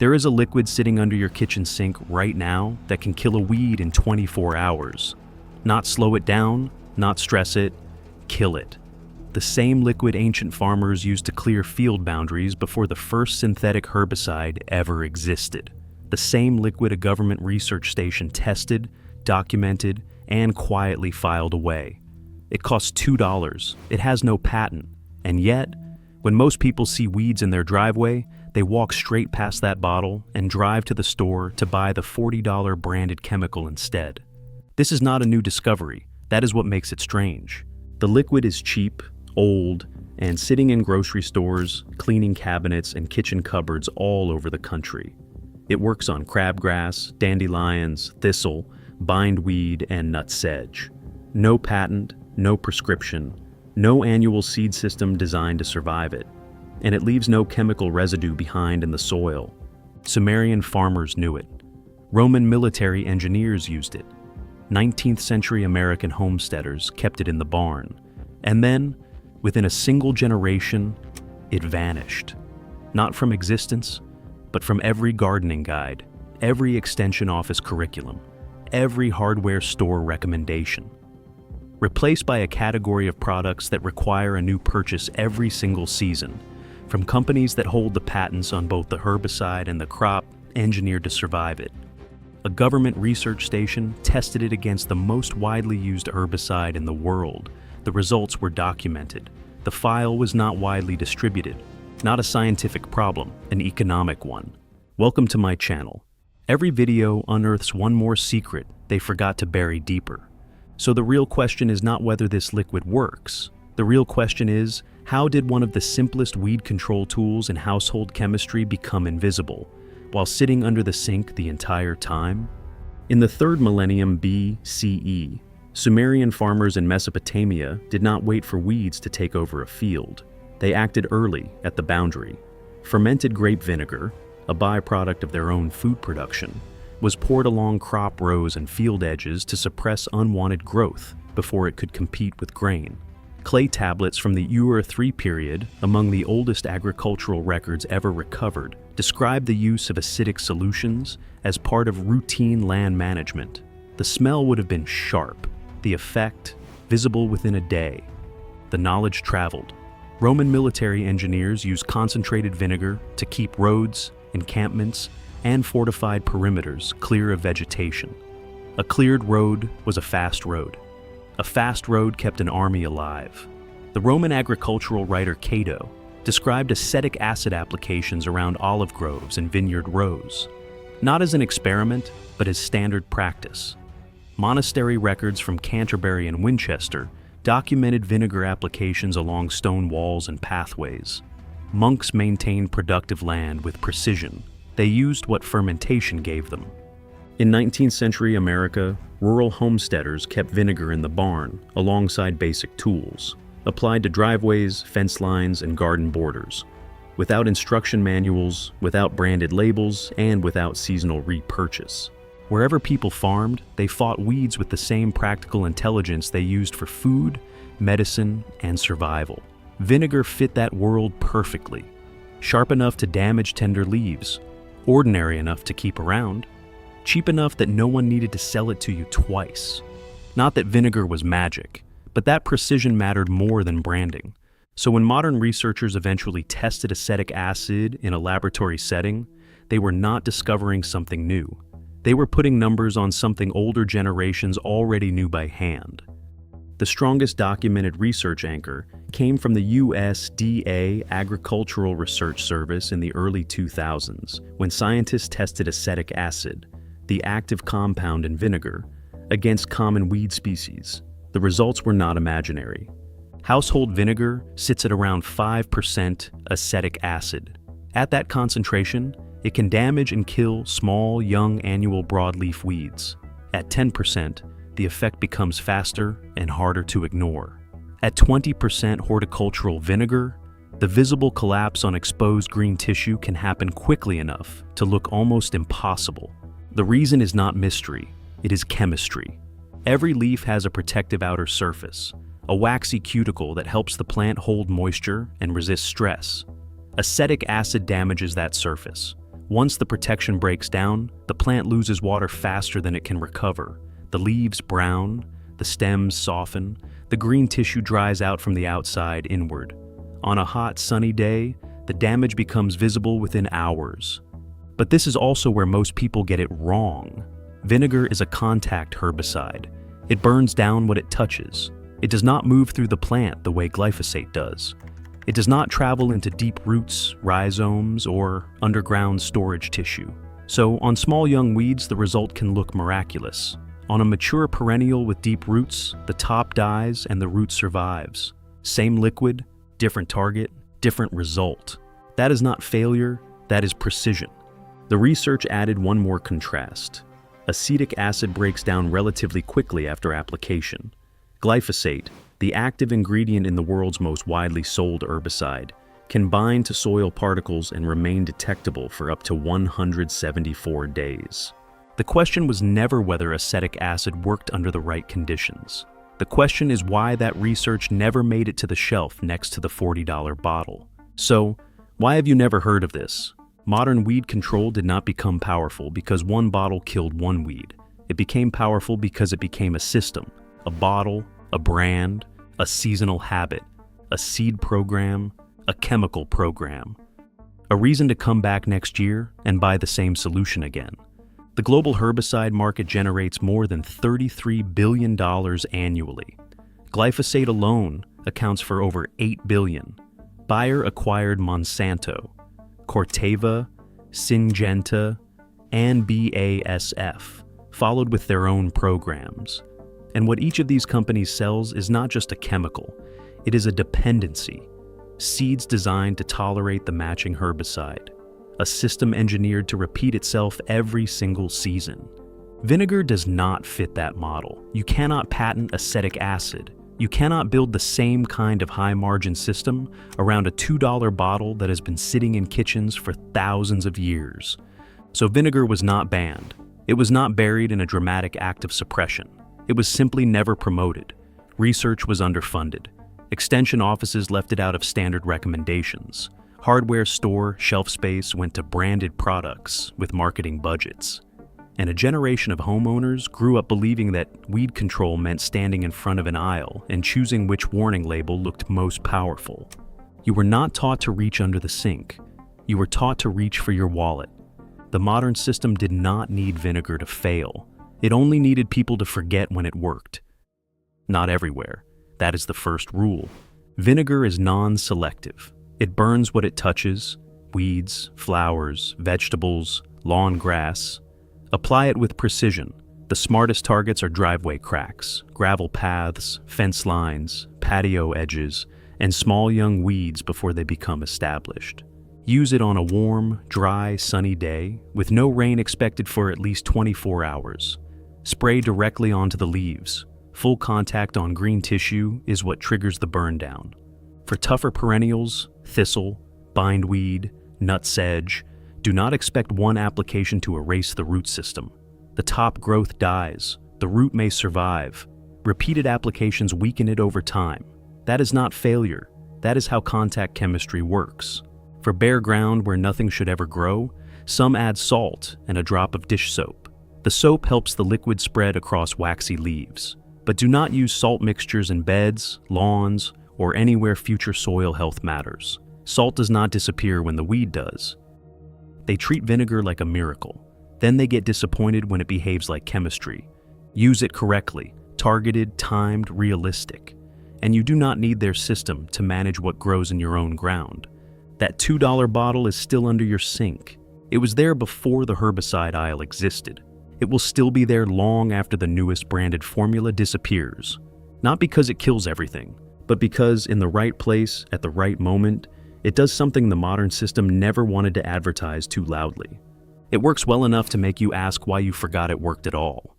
There is a liquid sitting under your kitchen sink right now that can kill a weed in 24 hours. Not slow it down, not stress it, kill it. The same liquid ancient farmers used to clear field boundaries before the first synthetic herbicide ever existed. The same liquid a government research station tested, documented, and quietly filed away. It costs $2. It has no patent. And yet, when most people see weeds in their driveway, they walk straight past that bottle and drive to the store to buy the $40 branded chemical instead. This is not a new discovery. That is what makes it strange. The liquid is cheap, old, and sitting in grocery stores, cleaning cabinets, and kitchen cupboards all over the country. It works on crabgrass, dandelions, thistle, bindweed, and nutsedge. No patent, no prescription, no annual seed system designed to survive it. And it leaves no chemical residue behind in the soil. Sumerian farmers knew it. Roman military engineers used it. 19th century American homesteaders kept it in the barn. And then, within a single generation, it vanished. Not from existence, but from every gardening guide, every extension office curriculum, every hardware store recommendation. Replaced by a category of products that require a new purchase every single season, from companies that hold the patents on both the herbicide and the crop engineered to survive it. A government research station tested it against the most widely used herbicide in the world. The results were documented. The file was not widely distributed. Not a scientific problem, an economic one. Welcome to my channel. Every video unearths one more secret they forgot to bury deeper. So the real question is not whether this liquid works. The real question is, how did one of the simplest weed control tools in household chemistry become invisible, while sitting under the sink the entire time? In the 3rd millennium BCE, Sumerian farmers in Mesopotamia did not wait for weeds to take over a field. They acted early at the boundary. Fermented grape vinegar, a byproduct of their own food production, was poured along crop rows and field edges to suppress unwanted growth before it could compete with grain. Clay tablets from the Ur III period, among the oldest agricultural records ever recovered, describe the use of acidic solutions as part of routine land management. The smell would have been sharp, the effect visible within a day. The knowledge traveled. Roman military engineers used concentrated vinegar to keep roads, encampments, and fortified perimeters clear of vegetation. A cleared road was a fast road. A fast road kept an army alive. The Roman agricultural writer Cato described acetic acid applications around olive groves and vineyard rows, not as an experiment, but as standard practice. Monastery records from Canterbury and Winchester documented vinegar applications along stone walls and pathways. Monks maintained productive land with precision. They used what fermentation gave them. In 19th century America, rural homesteaders kept vinegar in the barn alongside basic tools, applied to driveways, fence lines, and garden borders, without instruction manuals, without branded labels, and without seasonal repurchase. Wherever people farmed, they fought weeds with the same practical intelligence they used for food, medicine, and survival. Vinegar fit that world perfectly. Sharp enough to damage tender leaves, ordinary enough to keep around, cheap enough that no one needed to sell it to you twice. Not that vinegar was magic, but that precision mattered more than branding. So when modern researchers eventually tested acetic acid in a laboratory setting, they were not discovering something new. They were putting numbers on something older generations already knew by hand. The strongest documented research anchor came from the USDA Agricultural Research Service in the early 2000s, when scientists tested acetic acid, the active compound in vinegar, against common weed species. The results were not imaginary. Household vinegar sits at around 5% acetic acid. At that concentration, it can damage and kill small, young annual broadleaf weeds. At 10%, the effect becomes faster and harder to ignore. At 20% horticultural vinegar, the visible collapse on exposed green tissue can happen quickly enough to look almost impossible. The reason is not mystery, it is chemistry. Every leaf has a protective outer surface, a waxy cuticle that helps the plant hold moisture and resist stress. Acetic acid damages that surface, Once the protection breaks down, the plant loses water faster than it can recover. The leaves brown, the stems soften, the green tissue dries out from the outside inward. On a hot, sunny day, the damage becomes visible within hours. But this is also where most people get it wrong. Vinegar is a contact herbicide. It burns down what it touches. It does not move through the plant the way glyphosate does. It does not travel into deep roots, rhizomes, or underground storage tissue. So, on small young weeds, the result can look miraculous. On a mature perennial with deep roots, the top dies and the root survives. Same liquid, different target, different result. That is not failure, that is precision. The research added one more contrast. Acetic acid breaks down relatively quickly after application. Glyphosate, the active ingredient in the world's most widely sold herbicide, can bind to soil particles and remain detectable for up to 174 days. The question was never whether acetic acid worked under the right conditions. The question is why that research never made it to the shelf next to the $40 bottle. So, why have you never heard of this? Modern weed control did not become powerful because one bottle killed one weed. It became powerful because it became a system, a bottle, a brand, a seasonal habit, a seed program, a chemical program. A reason to come back next year and buy the same solution again. The global herbicide market generates more than $33 billion annually. Glyphosate alone accounts for over $8 billion. Bayer acquired Monsanto, Corteva, Syngenta, and BASF, followed with their own programs. And what each of these companies sells is not just a chemical, it is a dependency. Seeds designed to tolerate the matching herbicide. A system engineered to repeat itself every single season. Vinegar does not fit that model. You cannot patent acetic acid. You cannot build the same kind of high-margin system around a $2 bottle that has been sitting in kitchens for thousands of years. So vinegar was not banned. It was not buried in a dramatic act of suppression. It was simply never promoted. Research was underfunded. Extension offices left it out of standard recommendations. Hardware store shelf space went to branded products with marketing budgets. And a generation of homeowners grew up believing that weed control meant standing in front of an aisle and choosing which warning label looked most powerful. You were not taught to reach under the sink. You were taught to reach for your wallet. The modern system did not need vinegar to fail. It only needed people to forget when it worked. Not everywhere. That is the first rule. Vinegar is non-selective. It burns what it touches: weeds, flowers, vegetables, lawn grass. Apply it with precision. The smartest targets are driveway cracks, gravel paths, fence lines, patio edges, and small young weeds before they become established. Use it on a warm, dry, sunny day with no rain expected for at least 24 hours. Spray directly onto the leaves. Full contact on green tissue is what triggers the burn down. For tougher perennials, thistle, bindweed, nutsedge, do not expect one application to erase the root system. The top growth dies. The root may survive. Repeated applications weaken it over time. That is not failure. That is how contact chemistry works. For bare ground where nothing should ever grow, some add salt and a drop of dish soap. The soap helps the liquid spread across waxy leaves. But do not use salt mixtures in beds, lawns, or anywhere future soil health matters. Salt does not disappear when the weed does. They treat vinegar like a miracle. Then they get disappointed when it behaves like chemistry. Use it correctly, targeted, timed, realistic. And you do not need their system to manage what grows in your own ground. That $2 bottle is still under your sink. It was there before the herbicide aisle existed. It will still be there long after the newest branded formula disappears. Not because it kills everything, but because in the right place, at the right moment, it does something the modern system never wanted to advertise too loudly. It works well enough to make you ask why you forgot it worked at all.